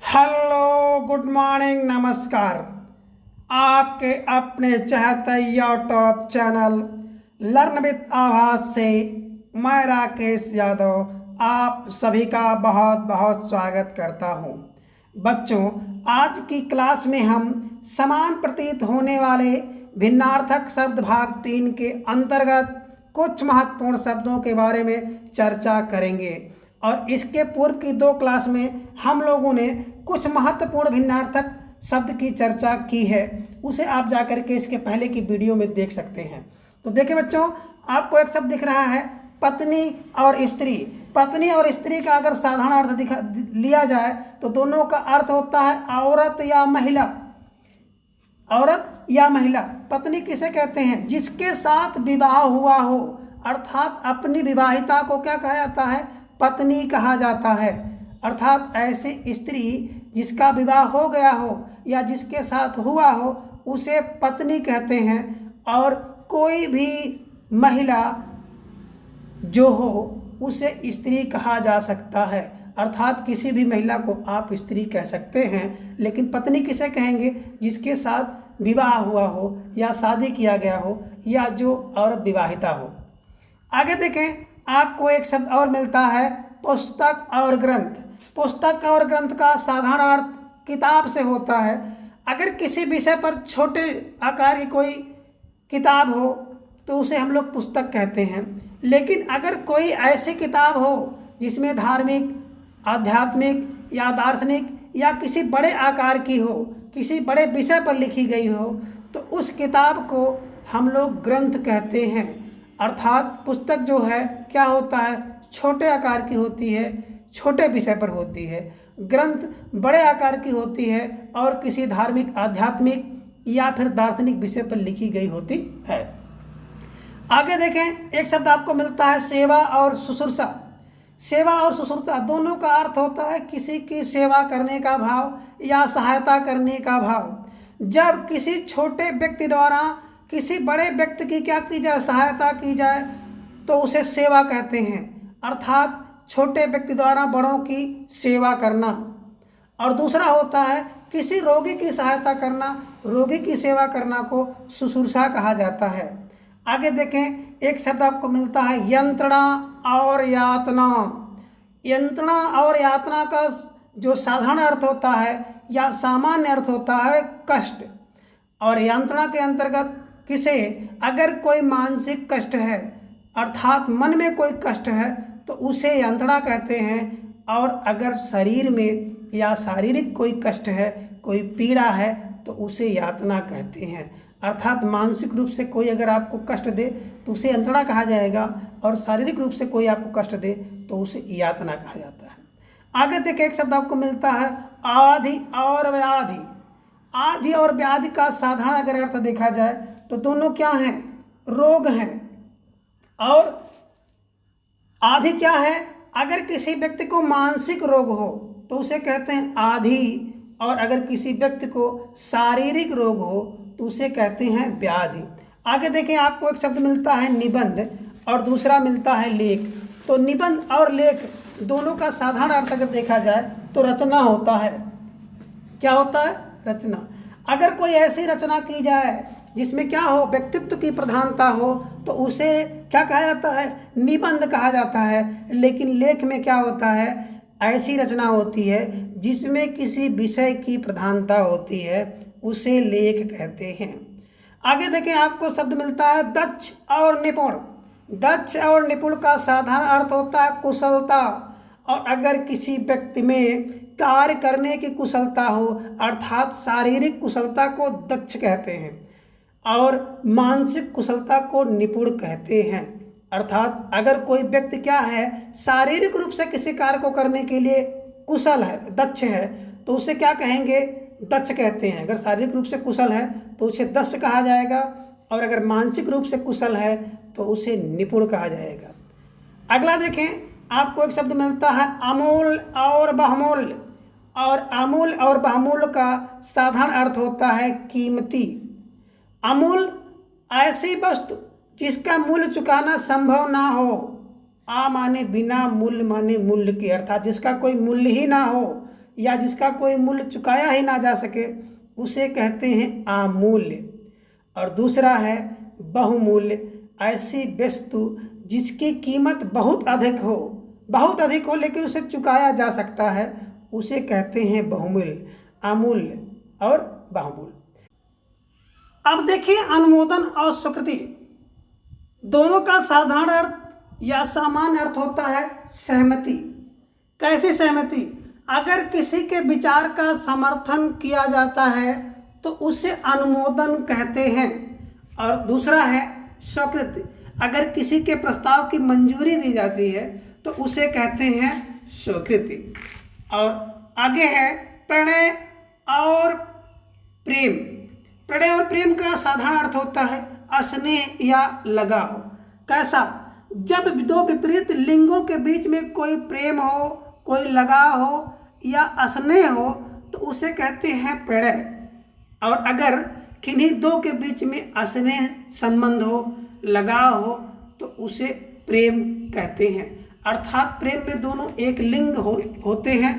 Hello, good morning, नमस्कार। आपके अपने चाहते यूट्यूब चैनल लर्न विद आभास से मैं राकेश यादव आप सभी का बहुत बहुत स्वागत करता हूं। बच्चों, आज की क्लास में हम समान प्रतीत होने वाले भिन्नार्थक शब्द भाग 3 के अंतर्गत कुछ महत्वपूर्ण शब्दों के बारे में चर्चा करेंगे और इसके पूर्व की 2 क्लास में हम लोगों ने कुछ महत्वपूर्ण भिन्नार्थक शब्द की चर्चा की है। उसे आप जाकर के इसके पहले की वीडियो में देख सकते हैं। तो देखिए बच्चों, आपको एक शब्द दिख रहा है पत्नी और स्त्री। पत्नी और स्त्री का अगर साधारण अर्थ लिया जाए तो दोनों का अर्थ होता है औरत या महिला। औरत या महिला। पत्नी किसे कहते हैं? जिसके साथ विवाह हुआ हो, अर्थात अपनी विवाहिता को क्या कहा जाता है? पत्नी कहा जाता है। अर्थात ऐसी स्त्री जिसका विवाह हो गया हो या जिसके साथ हुआ हो उसे पत्नी कहते हैं। और कोई भी महिला जो हो उसे स्त्री कहा जा सकता है। अर्थात किसी भी महिला को आप स्त्री कह सकते हैं, लेकिन पत्नी किसे कहेंगे? जिसके साथ विवाह हुआ हो या शादी किया गया हो या जो औरत विवाहिता हो। आगे देखें, आपको एक शब्द और मिलता है पुस्तक और ग्रंथ। पुस्तक और ग्रंथ का साधारण अर्थ किताब से होता है। अगर किसी विषय पर छोटे आकार की कोई किताब हो तो उसे हम लोग पुस्तक कहते हैं। लेकिन अगर कोई ऐसी किताब हो जिसमें धार्मिक, आध्यात्मिक या दार्शनिक या किसी बड़े आकार की हो, किसी बड़े विषय पर लिखी गई हो, तो उस किताब को हम लोग ग्रंथ कहते हैं। अर्थात पुस्तक जो है क्या होता है? छोटे आकार की होती है, छोटे विषय पर होती है। ग्रंथ बड़े आकार की होती है और किसी धार्मिक, आध्यात्मिक या फिर दार्शनिक विषय पर लिखी गई होती है। आगे देखें, एक शब्द आपको मिलता है सेवा और शुश्रूषा। सेवा और शुश्रूषा दोनों का अर्थ होता है किसी की सेवा करने का भाव या सहायता करने का भाव। जब किसी छोटे व्यक्ति द्वारा किसी बड़े व्यक्ति की क्या की जाए? सहायता की जाए, तो उसे सेवा कहते हैं। अर्थात छोटे व्यक्ति द्वारा बड़ों की सेवा करना। और दूसरा होता है किसी रोगी की सहायता करना, रोगी की सेवा करना को शुश्रूषा कहा जाता है। आगे देखें, एक शब्द आपको मिलता है यंत्रणा और यातना। यंत्रणा और यातना का जो साधारण अर्थ होता है या सामान्य अर्थ होता है कष्ट। और यंत्रणा के अंतर्गत किसे? अगर कोई मानसिक कष्ट है, अर्थात मन में कोई कष्ट है, तो उसे यंत्रणा कहते हैं। और अगर शरीर में या शारीरिक कोई कष्ट है, कोई पीड़ा है, तो उसे यातना कहते हैं। अर्थात मानसिक रूप से कोई अगर आपको कष्ट दे तो उसे यंत्रणा कहा जाएगा, और शारीरिक रूप से कोई आपको कष्ट दे तो उसे यातना कहा जाता है। आगे देखिए, एक शब्द आपको मिलता है आधि और व्याधि। आधि और व्याधि का साधारण अगर अर्थ देखा जाए तो दोनों क्या हैं? रोग हैं। और आधि क्या है? अगर किसी व्यक्ति को मानसिक रोग हो तो उसे कहते हैं आधि, और अगर किसी व्यक्ति को शारीरिक रोग हो तो उसे कहते हैं व्याधि। आगे देखें, आपको एक शब्द मिलता है निबंध और दूसरा मिलता है लेख। तो निबंध और लेख दोनों का साधारण अर्थ अगर देखा जाए तो रचना होता है। क्या होता है? रचना। अगर कोई ऐसी रचना की जाए जिसमें क्या हो? व्यक्तित्व की प्रधानता हो, तो उसे क्या कहा जाता है? निबंध कहा जाता है। लेकिन लेख में क्या होता है? ऐसी रचना होती है जिसमें किसी विषय की प्रधानता होती है, उसे लेख कहते हैं। आगे देखें, आपको शब्द मिलता है दक्ष और निपुण। दक्ष और निपुण का साधारण अर्थ होता है कुशलता। और अगर किसी व्यक्ति में कार्य करने की कुशलता हो, अर्थात शारीरिक कुशलता को दक्ष कहते हैं और मानसिक कुशलता को निपुण कहते हैं। अर्थात अगर कोई व्यक्ति क्या है? शारीरिक रूप से किसी कार्य को करने के लिए कुशल है, दक्ष है, तो उसे क्या कहेंगे? दक्ष कहते हैं। अगर शारीरिक रूप से कुशल है तो उसे दक्ष कहा जाएगा, और अगर मानसिक रूप से कुशल है तो उसे निपुण कहा जाएगा। अगला देखें, आपको एक शब्द मिलता है अमूल और बहुमूल्य। और अमूल और बहुमूल्य का साधारण अर्थ होता है कीमती। अमूल ऐसी वस्तु जिसका मूल्य चुकाना संभव ना हो। आ माने बिना, मूल्य माने मूल्य के, अर्थात जिसका कोई मूल्य ही ना हो या जिसका कोई मूल्य चुकाया ही ना जा सके उसे कहते हैं अमूल्य। और दूसरा है बहुमूल्य, ऐसी वस्तु जिसकी कीमत बहुत अधिक हो लेकिन उसे चुकाया जा सकता है उसे कहते हैं बहुमूल्य, अमूल्य और बहुमूल्य। अब देखिए अनुमोदन और स्वीकृति दोनों का साधारण अर्थ या सामान्य अर्थ होता है सहमति। कैसी सहमति? अगर किसी के विचार का समर्थन किया जाता है तो उसे अनुमोदन कहते हैं। और दूसरा है स्वीकृति, अगर किसी के प्रस्ताव की मंजूरी दी जाती है तो उसे कहते हैं स्वीकृति। और आगे है प्रणय और प्रेम। प्रणय और प्रेम का साधारण अर्थ होता है स्नेह या लगाव। कैसा? जब दो विपरीत लिंगों के बीच में कोई प्रेम हो, कोई लगाव हो या स्नेह हो तो उसे कहते हैं प्रणय। और अगर किन्हीं दो के बीच में स्नेह संबंध हो, लगाव हो तो उसे प्रेम कहते हैं। अर्थात प्रेम में दोनों एक लिंग होते हैं,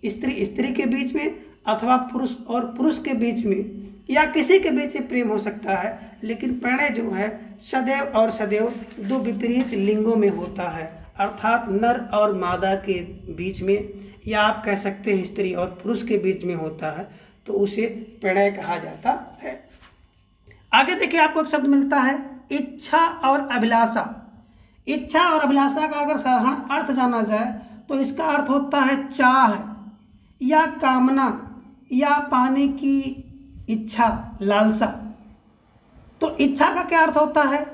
स्त्री स्त्री के बीच में अथवा पुरुष और पुरुष के बीच में या किसी के बीच में प्रेम हो सकता है, लेकिन प्रणय जो है सदैव और सदैव दो विपरीत लिंगों में होता है, अर्थात नर और मादा के बीच में या आप कह सकते हैं स्त्री और पुरुष के बीच में होता है तो उसे प्रणय कहा जाता है। आगे देखिए आपको एक शब्द मिलता है इच्छा और अभिलाषा। इच्छा और अभिलाषा का अगर साधारण अर्थ जाना जाए तो इसका अर्थ होता है चाह या कामना या पाने की इच्छा, लालसा। तो इच्छा का क्या अर्थ होता है?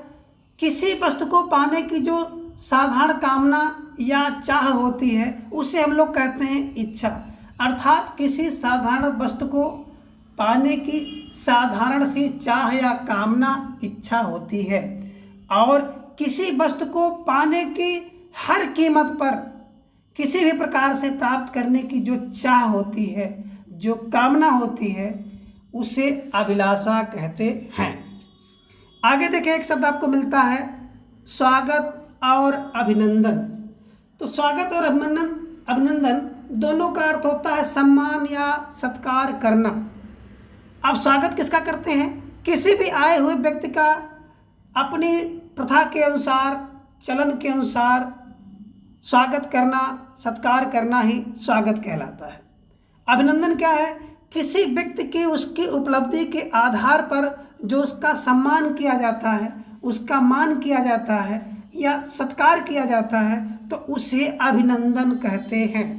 किसी वस्तु को पाने की जो साधारण कामना या चाह होती है उसे हम लोग कहते हैं इच्छा। अर्थात किसी साधारण वस्तु को पाने की साधारण सी चाह या कामना इच्छा होती है, और किसी वस्तु को पाने की हर कीमत पर किसी भी प्रकार से प्राप्त करने की जो चाह होती है, जो कामना होती है, उसे अभिलाषा कहते हैं। आगे देखिए एक शब्द आपको मिलता है स्वागत और अभिनंदन। तो स्वागत और अभिनंदन दोनों का अर्थ होता है सम्मान या सत्कार करना। अब स्वागत किसका करते हैं? किसी भी आए हुए व्यक्ति का अपनी प्रथा के अनुसार, चलन के अनुसार स्वागत करना, सत्कार करना ही स्वागत कहलाता है। अभिनंदन क्या है? किसी व्यक्ति की उसकी उपलब्धि के आधार पर जो उसका सम्मान किया जाता है, उसका मान किया जाता है या सत्कार किया जाता है तो उसे अभिनंदन कहते हैं।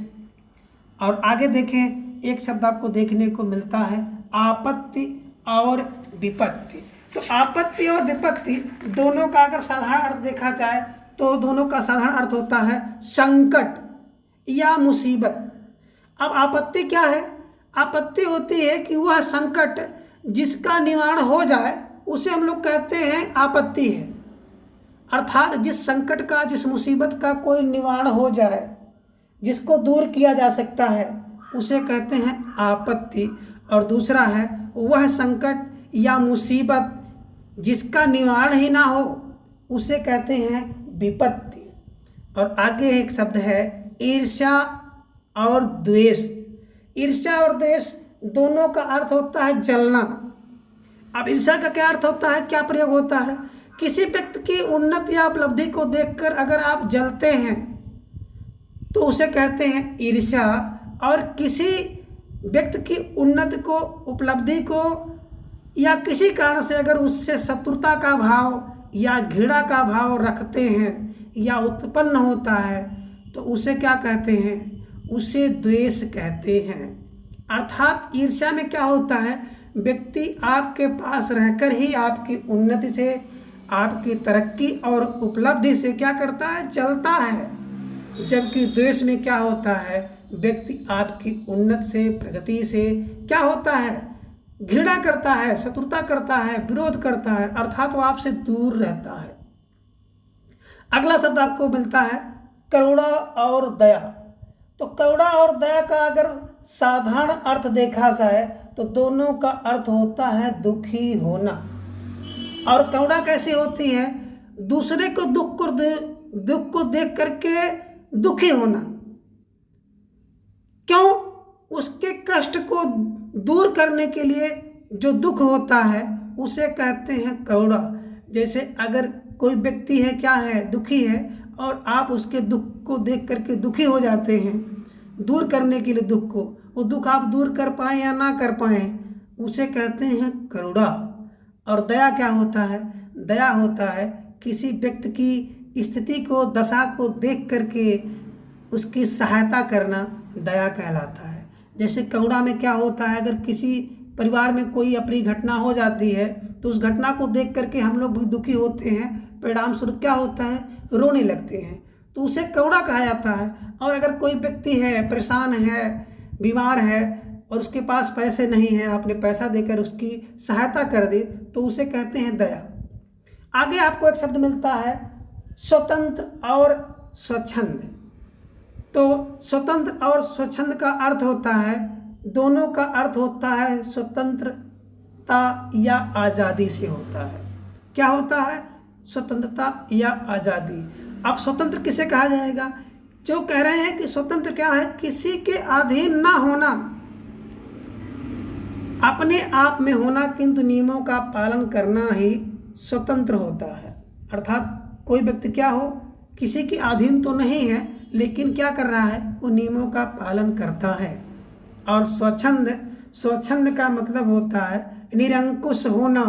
और आगे देखें एक शब्द आपको देखने को मिलता है आपत्ति और विपत्ति। तो आपत्ति और विपत्ति दोनों का अगर साधारण अर्थ देखा जाए तो दोनों का साधारण अर्थ होता है संकट या मुसीबत। अब आपत्ति क्या है? आपत्ति होती है कि वह संकट जिसका निवारण हो जाए उसे हम लोग कहते हैं आपत्ति है। अर्थात जिस संकट का, जिस मुसीबत का कोई निवारण हो जाए, जिसको दूर किया जा सकता है उसे कहते हैं आपत्ति। और दूसरा है वह संकट या मुसीबत जिसका निवारण ही ना हो उसे कहते हैं विपत्ति। और आगे एक शब्द है ईर्ष्या और द्वेष। ईर्ष्या और द्वेष दोनों का अर्थ होता है जलना। अब ईर्ष्या का क्या अर्थ होता है, क्या प्रयोग होता है? किसी व्यक्ति की उन्नति या उपलब्धि को देखकर अगर आप जलते हैं तो उसे कहते हैं ईर्ष्या। और किसी व्यक्ति की उन्नति को, उपलब्धि को या किसी कारण से अगर उससे शत्रुता का भाव या घृणा का भाव रखते हैं या उत्पन्न होता है तो उसे क्या कहते हैं? उसे द्वेष कहते हैं। अर्थात ईर्ष्या में क्या होता है? व्यक्ति आपके पास रहकर ही आपकी उन्नति से, आपकी तरक्की और उपलब्धि से क्या करता है? जलता है। जबकि द्वेष में क्या होता है? व्यक्ति आपकी उन्नति से, प्रगति से क्या होता है? घृणा करता है, शत्रुता करता है, विरोध करता है, अर्थात वो आपसे दूर रहता है। अगला शब्द आपको मिलता है करुणा और दया। तो करुणा और दया का अगर साधारण अर्थ देखा जाए तो दोनों का अर्थ होता है दुखी होना। और करुणा कैसी होती है? दूसरे को दुख को देख करके दुखी होना। क्यों? उसके कष्ट को दूर करने के लिए जो दुख होता है उसे कहते हैं करुणा। जैसे अगर कोई व्यक्ति है, क्या है, दुखी है, और आप उसके दुख को देख करके दुखी हो जाते हैं, दूर करने के लिए दुख को, वो दुख आप दूर कर पाएँ या ना कर पाएँ, उसे कहते हैं करुणा। और दया क्या होता है? दया होता है किसी व्यक्ति की स्थिति को, दशा को देख करके उसकी सहायता करना दया कहलाता है। जैसे करुणा में क्या होता है, अगर किसी परिवार में कोई अप्रिय घटना हो जाती है तो उस घटना को देख करके हम लोग भी दुखी होते हैं, परिणाम स्वरूप क्या होता है, रोने लगते हैं, तो उसे करुणा कहा जाता है। और अगर कोई व्यक्ति है, परेशान है, बीमार है और उसके पास पैसे नहीं हैं, आपने पैसा देकर उसकी सहायता कर दी तो उसे कहते हैं दया। आगे आपको एक शब्द मिलता है स्वतंत्र और स्वच्छंद। तो स्वतंत्र और स्वच्छंद का अर्थ होता है, दोनों का अर्थ होता है स्वतंत्रता या आज़ादी से होता है। क्या होता है? स्वतंत्रता या आज़ादी। अब स्वतंत्र किसे कहा जाएगा? जो कह रहे हैं कि स्वतंत्र क्या है, किसी के अधीन ना होना, अपने आप में होना, किंतु नियमों का पालन करना ही स्वतंत्र होता है। अर्थात कोई व्यक्ति क्या हो, किसी के अधीन तो नहीं है लेकिन क्या कर रहा है, वो नियमों का पालन करता है। और स्वच्छंद, स्वच्छंद का मतलब होता है निरंकुश होना,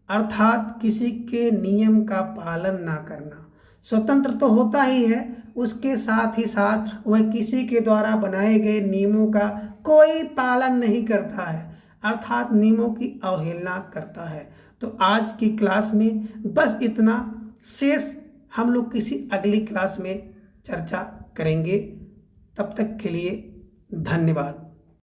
अर्थात किसी के नियम का पालन ना करना। स्वतंत्र तो होता ही है, उसके साथ ही साथ वह किसी के द्वारा बनाए गए नियमों का कोई पालन नहीं करता है, अर्थात नियमों की अवहेलना करता है। तो आज की क्लास में बस इतना, शेष हम लोग किसी अगली क्लास में चर्चा करेंगे। तब तक के लिए धन्यवाद।